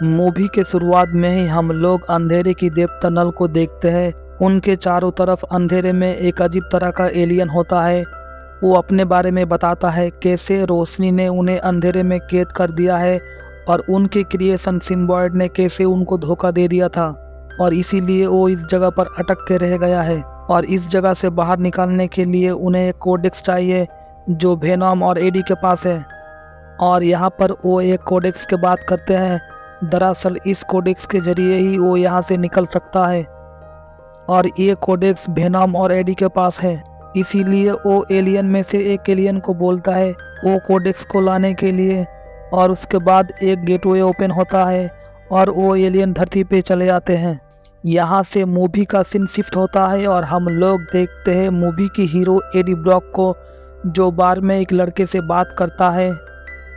Movie के शुरुआत में ही हम लोग अंधेरे की देवता नल को देखते हैं। उनके चारों तरफ अंधेरे में एक अजीब तरह का एलियन होता है। वो अपने बारे में बताता है कैसे रोशनी ने उन्हें अंधेरे में कैद कर दिया है और उनके क्रिएशन सिम्बॉयड ने कैसे उनको धोखा दे दिया था और इसीलिए वो इस जगह पर अटक के रह गया है और इस जगह से बाहर निकालने के लिए उन्हें एक कोडेक्स चाहिए जो वेनॉम और एडी के पास है। और यहाँ पर वो एक कोडेक्स की बात करते हैं। दरअसल इस कोडेक्स के जरिए ही वो यहाँ से निकल सकता है और ये कोडेक्स वेनॉम और एडी के पास है। इसीलिए वो एलियन में से एक एलियन को बोलता है वो कोडेक्स को लाने के लिए और उसके बाद एक गेटवे ओपन होता है और वो एलियन धरती पे चले जाते हैं। यहाँ से मूवी का सीन शिफ्ट होता है और हम लोग देखते हैं मूवी की हीरो एडी ब्रॉक को जो बार में एक लड़के से बात करता है।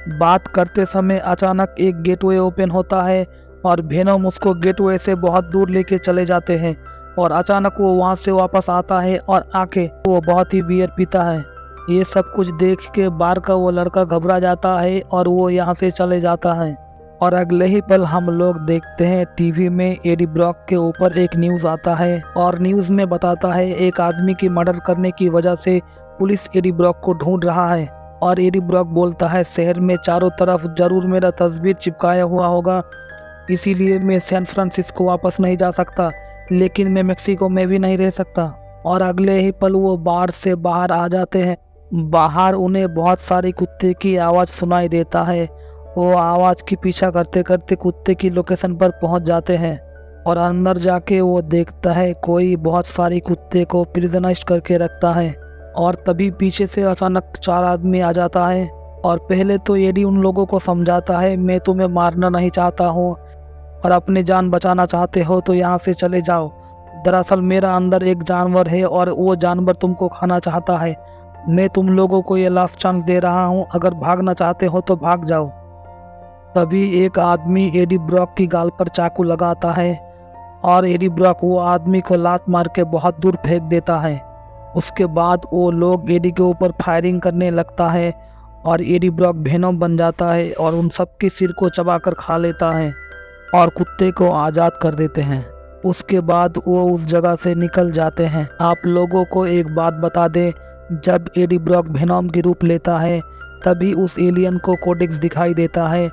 बात करते समय अचानक एक गेटवे ओपन होता है और वेनॉम उसको गेटवे से बहुत दूर लेके चले जाते हैं और अचानक वो वहाँ से वापस आता है और आके वो बहुत ही बियर पीता है। ये सब कुछ देख के बार का वो लड़का घबरा जाता है और वो यहाँ से चले जाता है। और अगले ही पल हम लोग देखते हैं टीवी में एडी ब्रॉक के ऊपर एक न्यूज़ आता है और न्यूज़ में बताता है एक आदमी की मर्डर करने की वजह से पुलिस एडी ब्रॉक को ढूंढ रहा है। और एडी ब्रॉक बोलता है शहर में चारों तरफ जरूर मेरा तस्वीर चिपकाया हुआ होगा, इसीलिए मैं सैन फ्रांसिस्को वापस नहीं जा सकता, लेकिन मैं मेक्सिको में भी नहीं रह सकता। और अगले ही पल वो बार से बाहर आ जाते हैं। बाहर उन्हें बहुत सारे कुत्ते की आवाज़ सुनाई देता है। वो आवाज़ की पीछा करते करते कुत्ते की लोकेशन पर पहुंच जाते हैं और अंदर जाके वो देखता है कोई बहुत सारे कुत्ते को प्रिजनाइज करके रखता है। और तभी पीछे से अचानक 4 आदमी आ जाता है और पहले तो एडी उन लोगों को समझाता है मैं तुम्हें मारना नहीं चाहता हूँ और अपनी जान बचाना चाहते हो तो यहाँ से चले जाओ। दरअसल मेरा अंदर एक जानवर है और वो जानवर तुमको खाना चाहता है। मैं तुम लोगों को ये लास्ट चांस दे रहा हूँ, अगर भागना चाहते हो तो भाग जाओ। तभी एक आदमी एडी ब्रॉक की गाल पर चाकू लगाता है और एडी ब्रॉक वो आदमी को लात मार के बहुत दूर फेंक देता है। उसके बाद वो लोग एडी के ऊपर फायरिंग करने लगता है और एडी ब्रॉक वेनॉम बन जाता है और उन सब के सिर को चबाकर खा लेता है और कुत्ते को आज़ाद कर देते हैं। उसके बाद वो उस जगह से निकल जाते हैं। आप लोगों को एक बात बता दें, जब एडी ब्रॉक वेनॉम की रूप लेता है तभी उस एलियन को कोडेक्स दिखाई देता है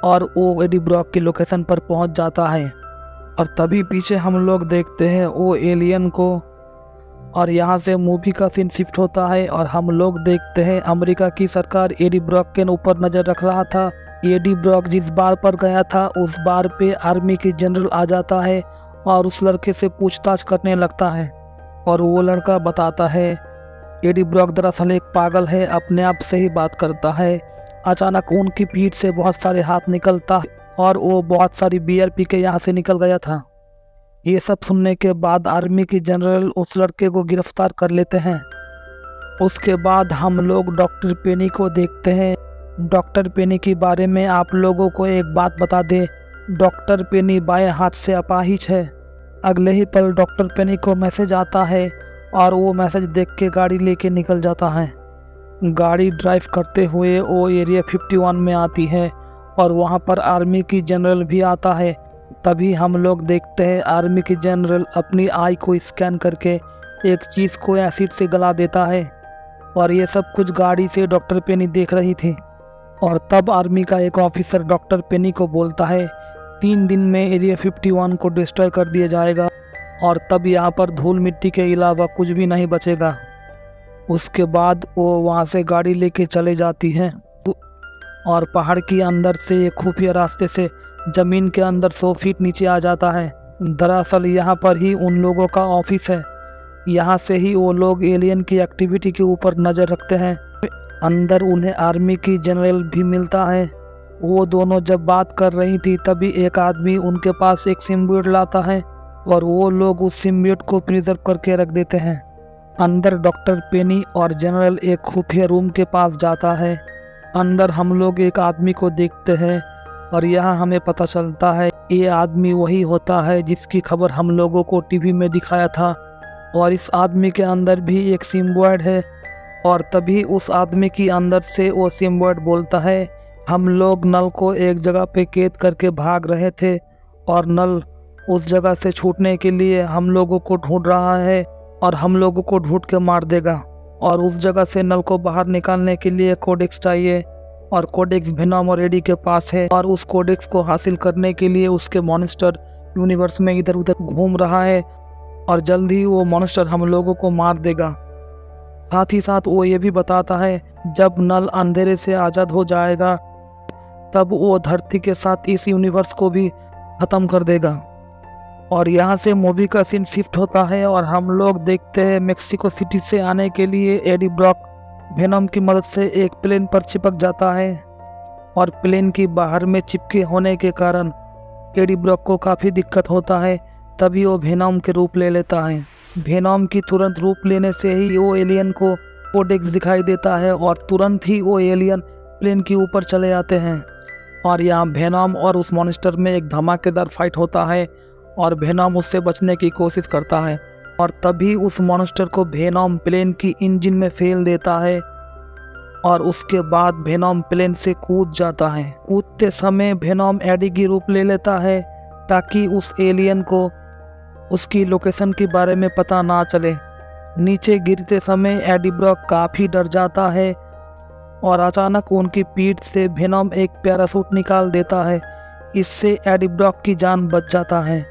और वो एडी ब्रॉक की लोकेशन पर पहुंच जाता है। और तभी पीछे हम लोग देखते हैं वो एलियन को और यहाँ से मूवी का सीन शिफ्ट होता है और हम लोग देखते हैं अमेरिका की सरकार एडी ब्रॉक के ऊपर नज़र रख रहा था। एडी ब्रॉक जिस बार पर गया था उस बार पे आर्मी के जनरल आ जाता है और उस लड़के से पूछताछ करने लगता है और वो लड़का बताता है एडी ब्रॉक दरअसल एक पागल है, अपने आप से ही बात करता है। अचानक उनकी पीठ से बहुत सारे हाथ निकलता और वो बहुत सारी बियर पी के यहाँ से निकल गया था। ये सब सुनने के बाद आर्मी की जनरल उस लड़के को गिरफ्तार कर लेते हैं। उसके बाद हम लोग डॉक्टर पेनी को देखते हैं। डॉक्टर पेनी के बारे में आप लोगों को एक बात बता दें, डॉक्टर पेनी बाएं हाथ से अपाहिज है। अगले ही पल डॉक्टर पेनी को मैसेज आता है और वो मैसेज देख के गाड़ी लेके निकल जाता है। गाड़ी ड्राइव करते हुए वो एरिया 51 में आती है और वहाँ पर आर्मी की जनरल भी आता है। तभी हम लोग देखते हैं आर्मी की जनरल अपनी आई को स्कैन करके एक चीज़ को एसिड से गला देता है और ये सब कुछ गाड़ी से डॉक्टर पेनी देख रही थी। और तब आर्मी का एक ऑफिसर डॉक्टर पेनी को बोलता है 3 दिन में एरिया 51 को डिस्ट्रॉय कर दिया जाएगा और तब यहाँ पर धूल मिट्टी के अलावा कुछ भी नहीं बचेगा। उसके बाद वो वहाँ से गाड़ी लेके चले जाती हैं और पहाड़ के अंदर से एक खुफिया रास्ते से ज़मीन के अंदर 100 फीट नीचे आ जाता है। दरअसल यहाँ पर ही उन लोगों का ऑफिस है। यहाँ से ही वो लोग एलियन की एक्टिविटी के ऊपर नज़र रखते हैं। अंदर उन्हें आर्मी की जनरल भी मिलता है। वो दोनों जब बात कर रही थी तभी एक आदमी उनके पास एक सिम्बियोट लाता है और वो लोग उस सिम्बियोट को प्रिजर्व करके रख देते हैं। अंदर डॉक्टर पेनी और जनरल एक खुफिया रूम के पास जाता है। अंदर हम लोग एक आदमी को देखते हैं और यहाँ हमें पता चलता है ये आदमी वही होता है जिसकी खबर हम लोगों को टीवी में दिखाया था और इस आदमी के अंदर भी एक सिम्बॉयड है। और तभी उस आदमी की अंदर से वो सिम्बॉयड बोलता है हम लोग नल को एक जगह पे कैद करके भाग रहे थे और नल उस जगह से छूटने के लिए हम लोगों को ढूंढ रहा है और हम लोगों को ढूंढ के मार देगा। और उस जगह से नल को बाहर निकालने के लिए कोडेक्स चाहिए और कोडेक्स वेनॉम और एडी के पास है और उस कोडेक्स को हासिल करने के लिए उसके मॉन्स्टर यूनिवर्स में इधर उधर घूम रहा है और जल्द ही वो मॉन्स्टर हम लोगों को मार देगा। साथ ही साथ वो ये भी बताता है जब नल अंधेरे से आज़ाद हो जाएगा तब वो धरती के साथ इस यूनिवर्स को भी ख़त्म कर देगा। और यहाँ से मूवी का सीन शिफ्ट होता है और हम लोग देखते हैं मेक्सिको सिटी से आने के लिए एडी ब्रॉक वेनॉम की मदद से एक प्लेन पर चिपक जाता है और प्लेन की बाहर में चिपके होने के कारण एडी ब्रॉक को काफ़ी दिक्कत होता है। तभी वो वेनॉम के रूप ले लेता है। वेनॉम की तुरंत रूप लेने से ही वो एलियन को कोडेक्स दिखाई देता है और तुरंत ही वो एलियन प्लेन के ऊपर चले आते हैं। और यहाँ वेनॉम और उस मॉन्स्टर में एक धमाकेदार फाइट होता है और वेनॉम उससे बचने की कोशिश करता है और तभी उस मॉन्स्टर को वेनॉम प्लेन की इंजन में फेल देता है और उसके बाद वेनॉम प्लेन से कूद जाता है। कूदते समय वेनॉम एडी की रूप ले लेता है ताकि उस एलियन को उसकी लोकेशन के बारे में पता ना चले। नीचे गिरते समय एडी ब्रॉक काफ़ी डर जाता है और अचानक उनकी पीठ से वेनॉम एक पैराशूट निकाल देता है। इससे एडी ब्रॉक की जान बच जाता है।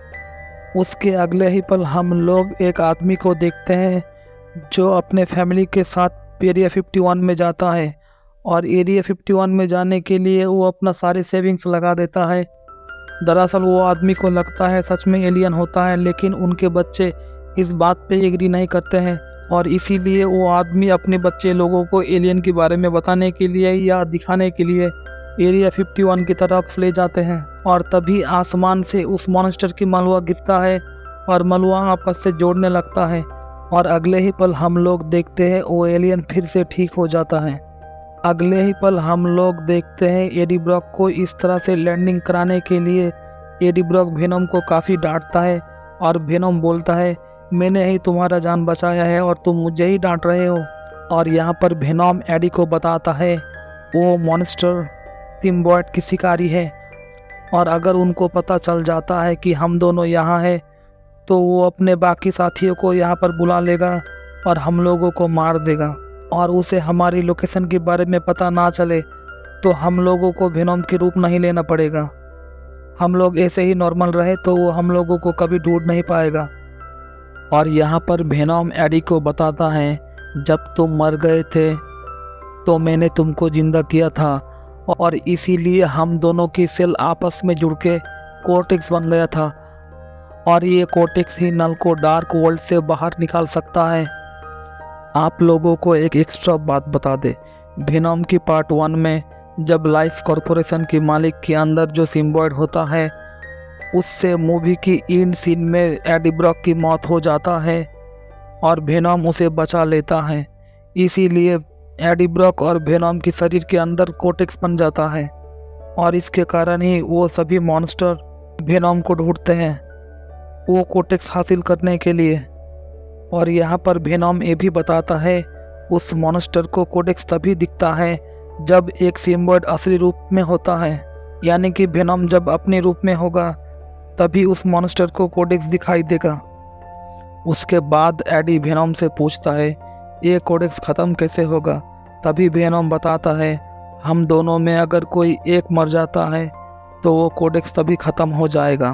उसके अगले ही पल हम लोग एक आदमी को देखते हैं जो अपने फैमिली के साथ एरिया 51 में जाता है और एरिया 51 में जाने के लिए वो अपना सारी सेविंग्स लगा देता है। दरअसल वो आदमी को लगता है सच में एलियन होता है, लेकिन उनके बच्चे इस बात पे एग्री नहीं करते हैं और इसीलिए वो आदमी अपने बच्चे लोगों को एलियन के बारे में बताने के लिए या दिखाने के लिए एरिया 51 की तरफ ले जाते हैं। और तभी आसमान से उस मॉन्स्टर की मलबा गिरता है और मलबा आपस से जोड़ने लगता है और अगले ही पल हम लोग देखते हैं वो एलियन फिर से ठीक हो जाता है। अगले ही पल हम लोग देखते हैं एडी ब्रॉक को इस तरह से लैंडिंग कराने के लिए एडी ब्रॉक वेनॉम को काफ़ी डांटता है और वेनॉम बोलता है मैंने ही तुम्हारा जान बचाया है और तुम मुझे ही डांट रहे हो। और यहाँ पर वेनॉम एडी को बताता है वो मॉन्स्टर सिम्बायोट की शिकारी है और अगर उनको पता चल जाता है कि हम दोनों यहाँ हैं तो वो अपने बाकी साथियों को यहाँ पर बुला लेगा और हम लोगों को मार देगा और उसे हमारी लोकेशन के बारे में पता ना चले तो हम लोगों को वेनॉम के रूप नहीं लेना पड़ेगा। हम लोग ऐसे ही नॉर्मल रहे तो वो हम लोगों को कभी ढूंढ नहीं पाएगा। और यहाँ पर वेनॉम एडी को बताता है जब तुम मर गए थे तो मैंने तुमको जिंदा किया था और इसीलिए हम दोनों की सेल आपस में जुड़ के कोर्टेक्स बन गया था और ये कोर्टेक्स ही नल को डार्क वर्ल्ड से बाहर निकाल सकता है। आप लोगों को एक एक्स्ट्रा बात बता दे, वेनॉम की पार्ट 1 में जब लाइफ कॉर्पोरेशन के मालिक के अंदर जो सिम्बायोट होता है उससे मूवी की एंड सीन में एडी ब्रॉक की मौत हो जाता है और वेनॉम उसे बचा लेता है। इसीलिए एडी ब्रॉक और वेनॉम की शरीर के अंदर कोर्टेक्स बन जाता है और इसके कारण ही वो सभी मॉन्स्टर वेनॉम को ढूंढते हैं वो कोर्टेक्स हासिल करने के लिए। और यहाँ पर वेनॉम ये भी बताता है उस मॉन्स्टर को कोर्टेक्स तभी दिखता है जब एक सिम्बायोट असली रूप में होता है, यानी कि वेनॉम जब अपने रूप में होगा तभी उस मॉन्स्टर को कोर्टेक्स दिखाई देगा। उसके बाद एडी वेनॉम से पूछता है ये कोर्टेक्स ख़त्म कैसे होगा। तभी वेनॉम बताता है हम दोनों में अगर कोई एक मर जाता है तो वो कोर्टेक्स तभी ख़त्म हो जाएगा।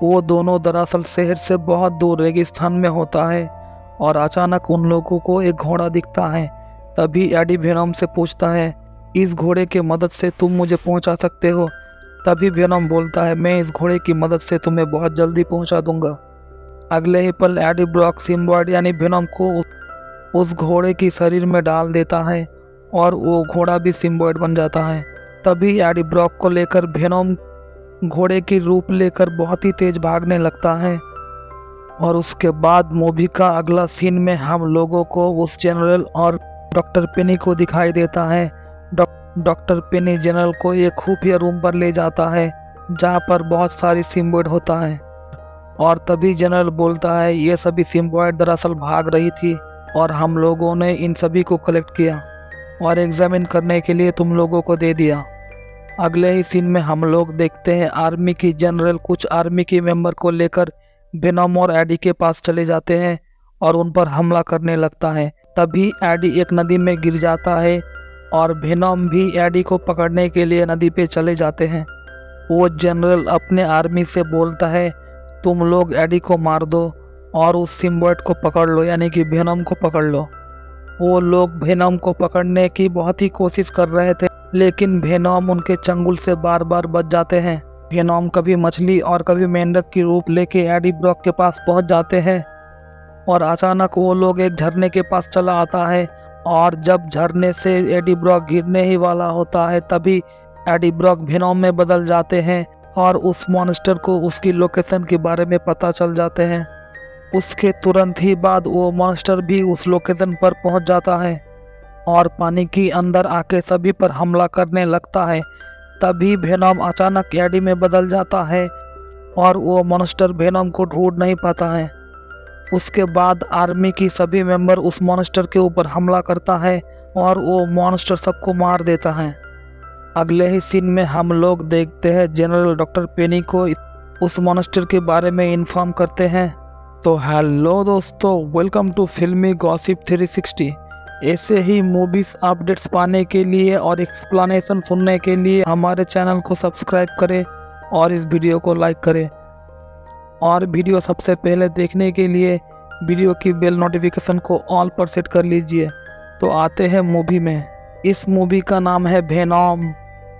वो दोनों दरअसल शहर से बहुत दूर रेगिस्तान में होता है और अचानक उन लोगों को एक घोड़ा दिखता है। तभी एडी वेनॉम से पूछता है इस घोड़े की मदद से तुम मुझे पहुंचा सकते हो। तभी वेनॉम बोलता है मैं इस घोड़े की मदद से तुम्हें बहुत जल्दी पहुंचा दूंगा। अगले ही पल एडी ब्रॉक सिम्बायोट यानी वेनॉम को उस घोड़े की शरीर में डाल देता है और वो घोड़ा भी सिम्बायोट बन जाता है। तभी एडी ब्रॉक को लेकर वेनॉम घोड़े की रूप लेकर बहुत ही तेज भागने लगता है। और उसके बाद मूवी का अगला सीन में हम लोगों को उस जनरल और डॉक्टर पेनी को दिखाई देता है। डॉक्टर पेनी जनरल को एक खुफिया रूम पर ले जाता है जहाँ पर बहुत सारी सिम्बायोट होता है और तभी जनरल बोलता है ये सभी सिम्बायोट दरअसल भाग रही थी और हम लोगों ने इन सभी को कलेक्ट किया और एग्जामिन करने के लिए तुम लोगों को दे दिया। अगले ही सीन में हम लोग देखते हैं आर्मी की जनरल कुछ आर्मी के मेंबर को लेकर वेनम और एडी के पास चले जाते हैं और उन पर हमला करने लगता है। तभी एडी एक नदी में गिर जाता है और वेनम भी एडी को पकड़ने के लिए नदी पे चले जाते हैं। वो जनरल अपने आर्मी से बोलता है, तुम लोग एडी को मार दो और उस सिम्बायोट को पकड़ लो, यानी कि वेनम को पकड़ लो। वो लोग वेनम को पकड़ने की बहुत ही कोशिश कर रहे थे, लेकिन वेनम उनके चंगुल से बार बार बच जाते हैं। वेनम कभी मछली और कभी मेंढक की रूप लेके एडी ब्रॉक के पास पहुंच जाते हैं और अचानक वो लोग एक झरने के पास चला आता है और जब झरने से एडी ब्रॉक गिरने ही वाला होता है तभी एडी ब्रॉक वेनम में बदल जाते हैं और उस मॉन्स्टर को उसकी लोकेशन के बारे में पता चल जाते हैं। उसके तुरंत ही बाद वो मॉन्स्टर भी उस लोकेशन पर पहुंच जाता है और पानी के अंदर आके सभी पर हमला करने लगता है। तभी वेनम अचानक एडी में बदल जाता है और वो मॉन्स्टर वेनम को ढूंढ नहीं पाता है। उसके बाद आर्मी की सभी मेंबर उस मॉन्स्टर के ऊपर हमला करता है और वो मॉन्स्टर सबको मार देता है। अगले ही सीन में हम लोग देखते हैं जनरल डॉक्टर पेनी को उस मॉन्स्टर के बारे में इन्फॉर्म करते हैं। तो हेलो दोस्तों, वेलकम टू फिल्मी गॉसिप 360। ऐसे ही मूवीज अपडेट्स पाने के लिए और एक्सप्लेनेशन सुनने के लिए हमारे चैनल को सब्सक्राइब करें और इस वीडियो को लाइक करें। और वीडियो सबसे पहले देखने के लिए वीडियो की बेल नोटिफिकेशन को ऑल पर सेट कर लीजिए। तो आते हैं मूवी में। इस मूवी का नाम है वेनम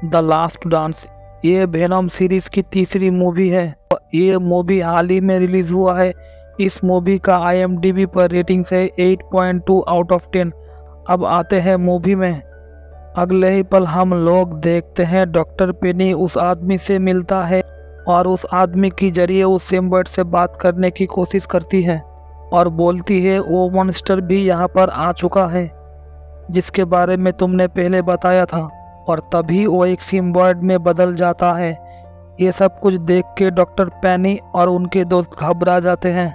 द लास्ट डांस। ये वेनम सीरीज की तीसरी मूवी है। ये मूवी हाल ही में रिलीज हुआ है। इस मूवी का IMDb पर रेटिंग्स है 8.2 आउट ऑफ 10। अब आते हैं मूवी में। अगले ही पल हम लोग देखते हैं डॉक्टर पेनी उस आदमी से मिलता है और उस आदमी के जरिए उस सिम्बायोट से बात करने की कोशिश करती है और बोलती है वो मॉन्स्टर भी यहाँ पर आ चुका है जिसके बारे में तुमने पहले बताया था। और तभी वो एक सिम्बायोट में बदल जाता है। ये सब कुछ देख के डॉक्टर पेनी और उनके दोस्त घबरा जाते हैं।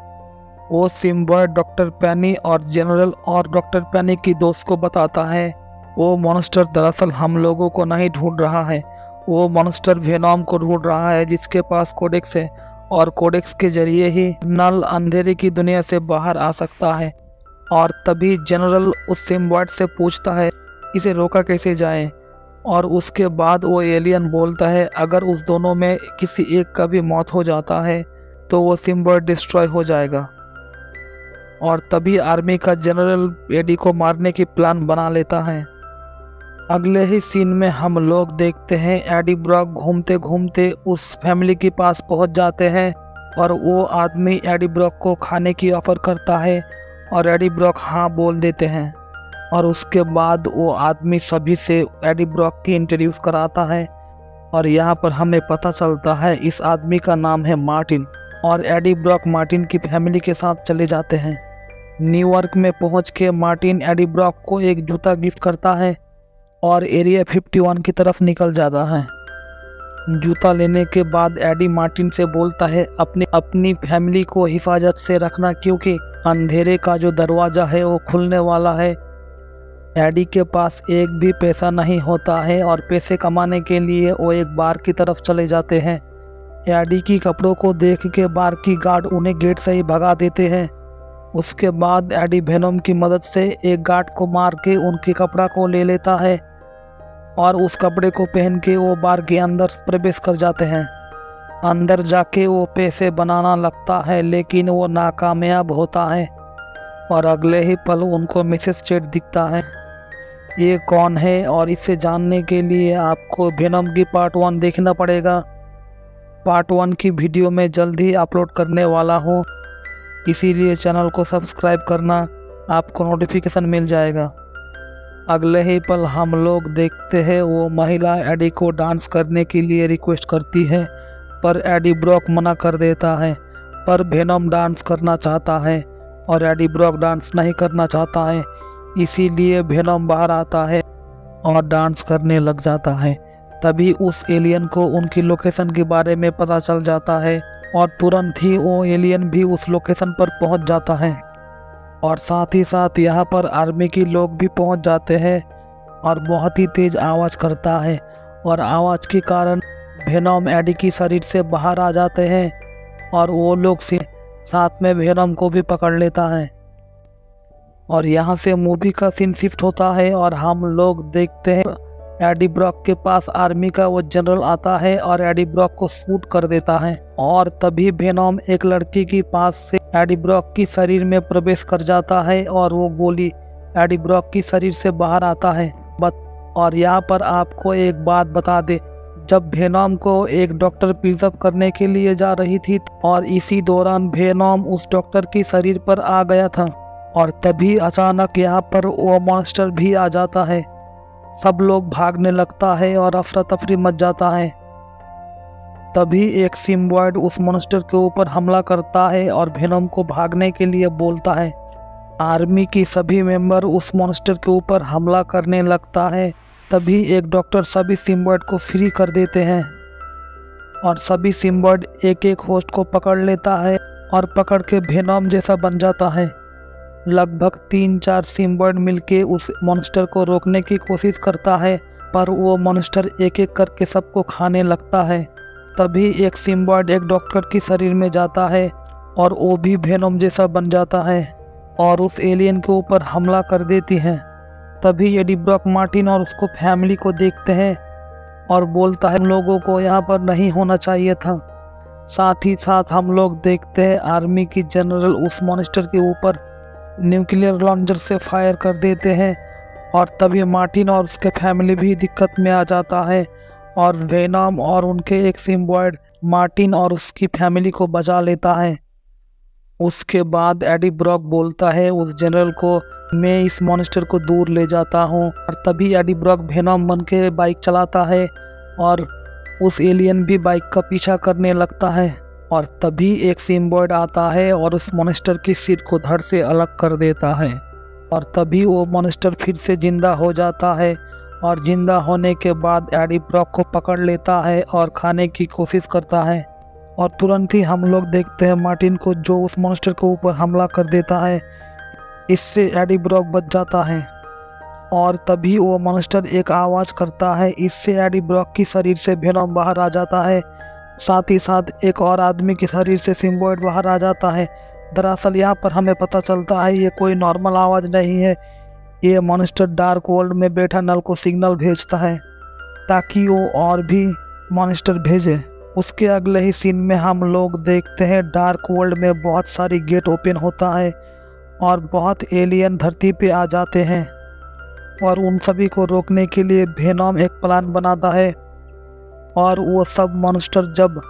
वो सिम्बायोट डॉक्टर पेनी और जनरल और डॉक्टर पेनी की दोस्त को बताता है वो मॉन्स्टर दरअसल हम लोगों को नहीं ढूंढ रहा है, वो मॉन्स्टर वेनम को ढूंढ रहा है जिसके पास कोडेक्स है और कोडेक्स के जरिए ही नल अंधेरे की दुनिया से बाहर आ सकता है। और तभी जनरल उस सिम्बायोट से पूछता है इसे रोका कैसे जाए। और उसके बाद वो एलियन बोलता है अगर उस दोनों में किसी एक का भी मौत हो जाता है तो वो सिम्बायोट डिस्ट्रॉय हो जाएगा। और तभी आर्मी का जनरल एडी को मारने की प्लान बना लेता है। अगले ही सीन में हम लोग देखते हैं एडी ब्रॉक घूमते घूमते उस फैमिली के पास पहुंच जाते हैं और वो आदमी एडी ब्रॉक को खाने की ऑफर करता है और एडी ब्रॉक हाँ बोल देते हैं। और उसके बाद वो आदमी सभी से एडी ब्रॉक की इंट्रोड्यूस कराता है और यहाँ पर हमें पता चलता है इस आदमी का नाम है मार्टिन। और एडी ब्रॉक मार्टिन की फैमिली के साथ चले जाते हैं। न्यूयॉर्क में पहुँच के मार्टिन एडी ब्रॉक को एक जूता गिफ्ट करता है और एरिया 51 की तरफ निकल जाता है। जूता लेने के बाद एडी मार्टिन से बोलता है अपनी फैमिली को हिफाजत से रखना क्योंकि अंधेरे का जो दरवाज़ा है वो खुलने वाला है। एडी के पास एक भी पैसा नहीं होता है और पैसे कमाने के लिए वो एक बार की तरफ चले जाते हैं। एडी की कपड़ों को देख के बार की गार्ड उन्हें गेट से ही भगा देते हैं। उसके बाद एडी वेनम की मदद से एक गार्ड को मार के उनके कपड़ा को ले लेता है और उस कपड़े को पहन के वो बार के अंदर प्रवेश कर जाते हैं। अंदर जाके वो पैसे बनाना लगता है लेकिन वो नाकामयाब होता है और अगले ही पल उनको मिसेस चेट दिखता है। ये कौन है और इसे जानने के लिए आपको वेनम की पार्ट 1 देखना पड़ेगा। पार्ट 1 की वीडियो मैं जल्द ही अपलोड करने वाला हूँ, इसीलिए चैनल को सब्सक्राइब करना, आपको नोटिफिकेशन मिल जाएगा। अगले ही पल हम लोग देखते हैं वो महिला एडी को डांस करने के लिए रिक्वेस्ट करती है पर एडी ब्रॉक मना कर देता है। पर वेनम डांस करना चाहता है और एडी ब्रॉक डांस नहीं करना चाहता है, इसीलिए वेनम बाहर आता है और डांस करने लग जाता है। तभी उस एलियन को उनकी लोकेशन के बारे में पता चल जाता है और तुरंत ही वो एलियन भी उस लोकेशन पर पहुंच जाता है। और साथ ही साथ यहाँ पर आर्मी के लोग भी पहुंच जाते हैं और बहुत ही तेज़ आवाज़ करता है और आवाज़ के कारण वेनम एडी की शरीर से बाहर आ जाते हैं और वो लोग साथ में वेनम को भी पकड़ लेता है। और यहाँ से मूवी का सीन शिफ्ट होता है और हम लोग देखते हैं एडी ब्रॉक के पास आर्मी का वो जनरल आता है और एडी ब्रॉक को शूट कर देता है। और तभी वेनम एक लड़की के पास से एडी ब्रॉक की शरीर में प्रवेश कर जाता है और वो गोली एडी ब्रॉक की शरीर से बाहर आता है। और यहाँ पर आपको एक बात बता दे, जब वेनम को एक डॉक्टर प्रिजर्व करने के लिए जा रही थी और इसी दौरान वेनम उस डॉक्टर की शरीर पर आ गया था और तभी अचानक यहाँ पर वो मॉन्स्टर भी आ जाता है। सब लोग भागने लगता है और अफरा तफरी मच जाता है। तभी एक सिम्बॉयड उस मॉन्स्टर के ऊपर हमला करता है और वेनम को भागने के लिए बोलता है। आर्मी की सभी मेंबर उस मॉन्स्टर के ऊपर हमला करने लगता है। तभी एक डॉक्टर सभी सिम्बॉयड को फ्री कर देते हैं और सभी सिम्बॉयड एक एक होस्ट को पकड़ लेता है और पकड़ के वेनम जैसा बन जाता है। लगभग 3-4 सिम्बॉयड मिलके उस मॉन्स्टर को रोकने की कोशिश करता है, पर वो मॉन्स्टर एक एक करके सबको खाने लगता है। तभी एक सिम्बॉयड एक डॉक्टर की शरीर में जाता है और वो भी वेनम जैसा बन जाता है और उस एलियन के ऊपर हमला कर देती है। तभी एडी ब्रॉक मार्टिन और उसको फैमिली को देखते हैं और बोलता है हम लोगों को यहाँ पर नहीं होना चाहिए था। साथ ही साथ हम लोग देखते हैं आर्मी की जनरल उस मॉन्स्टर के ऊपर न्यूक्लियर लॉन्चर से फायर कर देते हैं और तभी मार्टिन और उसके फैमिली भी दिक्कत में आ जाता है और वेनम और उनके एक सिम्बॉयड मार्टिन और उसकी फैमिली को बचा लेता है। उसके बाद एडी ब्रॉक बोलता है उस जनरल को, मैं इस मॉन्स्टर को दूर ले जाता हूँ। और तभी एडी ब्रॉक वेनम बन के बाइक चलाता है और उस एलियन भी बाइक का पीछा करने लगता है। और तभी एक सिम्बॉयड आता है और उस मॉन्स्टर की सिर को धड़ से अलग कर देता है और तभी वो मॉन्स्टर फिर से जिंदा हो जाता है और जिंदा होने के बाद एडी ब्रॉक को पकड़ लेता है और खाने की कोशिश करता है। और तुरंत ही हम लोग देखते हैं मार्टिन को, जो उस मॉन्स्टर के ऊपर हमला कर देता है। इससे एडी ब्रॉक बच जाता है और तभी वो मॉन्स्टर एक आवाज़ करता है। इससे एडी ब्रॉक की शरीर से वेनम बाहर आ जाता है। साथ ही साथ एक और आदमी के शरीर से सिम्बॉयड बाहर आ जाता है। दरअसल यहाँ पर हमें पता चलता है ये कोई नॉर्मल आवाज़ नहीं है, ये मॉन्स्टर डार्क वर्ल्ड में बैठा नल को सिग्नल भेजता है ताकि वो और भी मॉन्स्टर भेजे। उसके अगले ही सीन में हम लोग देखते हैं डार्क वर्ल्ड में बहुत सारी गेट ओपन होता है और बहुत एलियन धरती पे आ जाते हैं और उन सभी को रोकने के लिए वेनम एक प्लान बनाता है। और वो सब मॉन्स्टर जब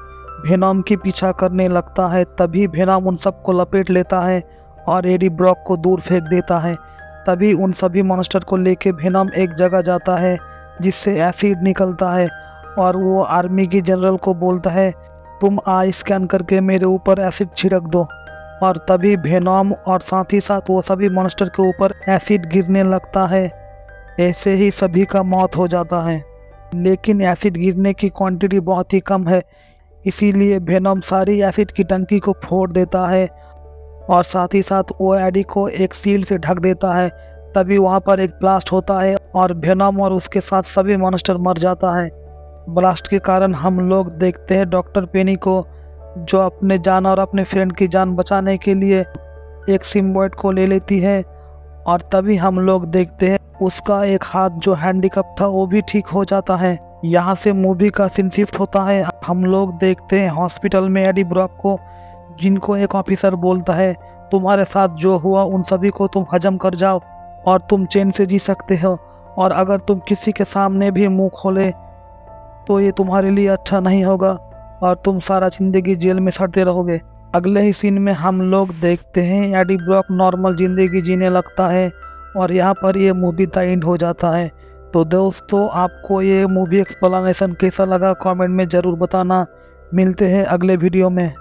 वेनम की पीछा करने लगता है तभी वेनम उन सबको लपेट लेता है और एडी ब्रॉक को दूर फेंक देता है। तभी उन सभी मॉन्स्टर को लेके वेनम एक जगह जाता है जिससे एसिड निकलता है और वो आर्मी की जनरल को बोलता है तुम आई स्कैन करके मेरे ऊपर एसिड छिड़क दो। और तभी वेनम और साथ ही साथ वो सभी मॉन्स्टर के ऊपर एसिड गिरने लगता है। ऐसे ही सभी का मौत हो जाता है, लेकिन एसिड गिरने की क्वांटिटी बहुत ही कम है, इसीलिए वेनम सारी एसिड की टंकी को फोड़ देता है और साथ ही साथ वो एडी को एक सील से ढक देता है। तभी वहाँ पर एक ब्लास्ट होता है और वेनम और उसके साथ सभी मॉन्स्टर मर जाता है। ब्लास्ट के कारण हम लोग देखते हैं डॉक्टर पेनी को, जो अपने जान और अपने फ्रेंड की जान बचाने के लिए एक सिम्बॉयड को ले लेती है। और तभी हम लोग देखते हैं उसका एक हाथ जो हैंडीकैप था वो भी ठीक हो जाता है। यहाँ से मूवी का सीन शिफ्ट होता है। हम लोग देखते हैं हॉस्पिटल में एडी ब्रॉक को, जिनको एक ऑफिसर बोलता है तुम्हारे साथ जो हुआ उन सभी को तुम हजम कर जाओ और तुम चैन से जी सकते हो, और अगर तुम किसी के सामने भी मुंह खोले तो ये तुम्हारे लिए अच्छा नहीं होगा और तुम सारा जिंदगी जेल में सड़ते रहोगे। अगले ही सीन में हम लोग देखते हैं एडी ब्रॉक नॉर्मल ज़िंदगी जीने लगता है और यहाँ पर ये मूवी द एंड हो जाता है। तो दोस्तों आपको ये मूवी एक्सप्लेनेशन कैसा लगा कमेंट में ज़रूर बताना। मिलते हैं अगले वीडियो में।